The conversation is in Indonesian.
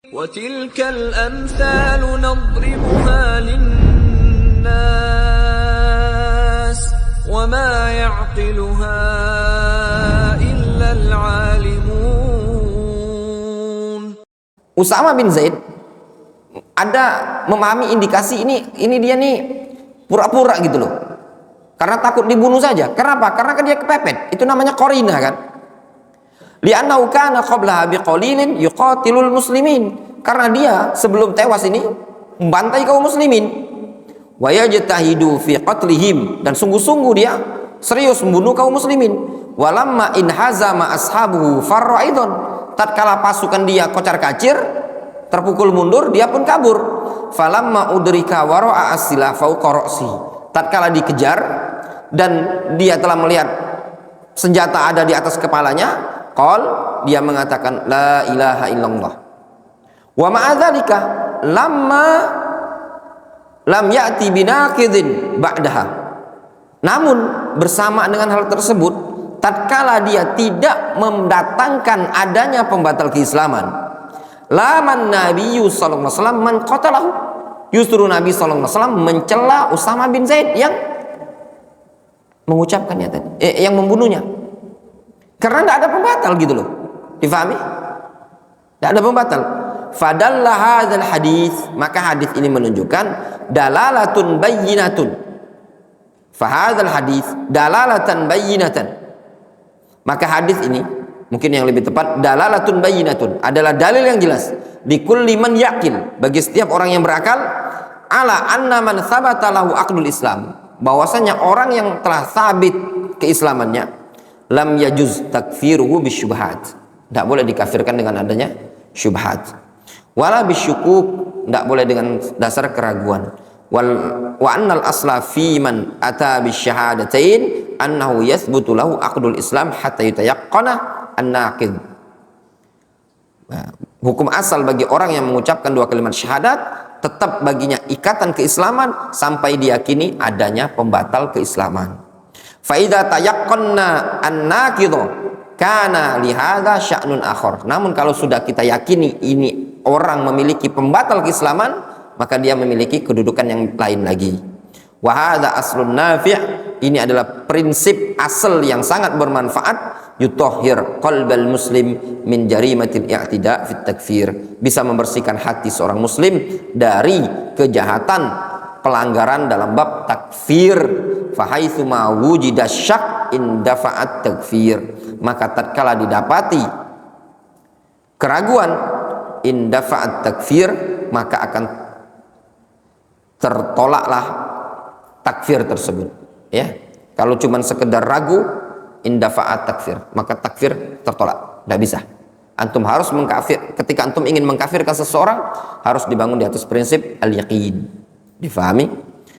وَتِلْكَ الْأَمْثَالُ نَضْرِبُهَا لِلنَّاسِ وَمَا يَعْقِلُهَا إِلَّا الْعَالِمُونَ. Usama bin Zaid ada memahami indikasi ini dia nih pura-pura gitu loh, karena takut dibunuh saja. Kenapa? Karena kan dia kepepet, itu namanya qarinah kan. Li'annahu kana qablaha biqalilin yuqatilul muslimin, karena dia sebelum tewas ini membantai kaum muslimin. Wa yajtahidu fi qatlihim, dan sungguh-sungguh dia serius membunuh kaum muslimin. Walamma in hazama ashabuhu farra aidan, tatkala pasukan dia kocar-kacir, terpukul mundur, dia pun kabur. Falamma udrika wara'a asila fauqa ra'si, tatkala dikejar dan dia telah melihat senjata ada di atas kepalanya, qal, dia mengatakan la ilaha illallah. Wa ma'adzalika lam ya'ti binaqidin ba'daha, namun bersama dengan hal tersebut, tatkala dia tidak mendatangkan adanya pembatal keislaman, laman Nabi sallallahu alaihi wasallam man qatalahu, justru Nabi sallallahu alaihi wasallam mencela Usama bin Zaid yang mengucapkannya tadi, yang membunuhnya, karena tidak ada pembatal gitu loh. Difahami? Tidak ada pembatal. Fadalla hadzal hadis, maka hadis ini menunjukkan dalalatun bayyinatun. Fahadzal hadis dalalatan bayyinatan. Maka hadis ini, mungkin yang lebih tepat, dalalatun bayyinatun, adalah dalil yang jelas di kulli man yaqil, bagi setiap orang yang berakal, ala anna man thabata lahu aqdul Islam, bahwasanya orang yang telah sabit keislamannya, lam yajuz takfiruhu bisyubhat, tidak boleh dikafirkan dengan adanya syubhat, wala bisyukuk, tidak boleh dengan dasar keraguan, wa annal asla fi man ata bisyahadatain annahu yathbutu lahu aqdul Islam hatta yutayaqqana an-naqid. Hukum asal bagi orang yang mengucapkan dua kalimat syahadat, tetap baginya ikatan keislaman sampai diyakini adanya pembatal keislaman. Fa idza tayaqqanna an-naqidu kana li hadza sya'nun akhar. Namun kalau sudah kita yakini ini orang memiliki pembatal keislaman, maka dia memiliki kedudukan yang lain lagi. Wa hadza aslun nafi', ini adalah prinsip asal yang sangat bermanfaat, yutahhir qalbal muslim min jarimatil i'tida' fit takfir, bisa membersihkan hati seorang muslim dari kejahatan pelanggaran dalam bab takfir. Fa haitsu ma wujida syak indafa'at takfir, maka tatkala didapati keraguan, indafa'at takfir, maka akan tertolaklah takfir tersebut, ya. Kalau cuma sekedar ragu, indafa'at takfir, maka takfir tertolak, tidak bisa. Antum harus mengkafir, ketika antum ingin mengkafirkan seseorang, harus dibangun di atas prinsip al-yaqin. Difahami?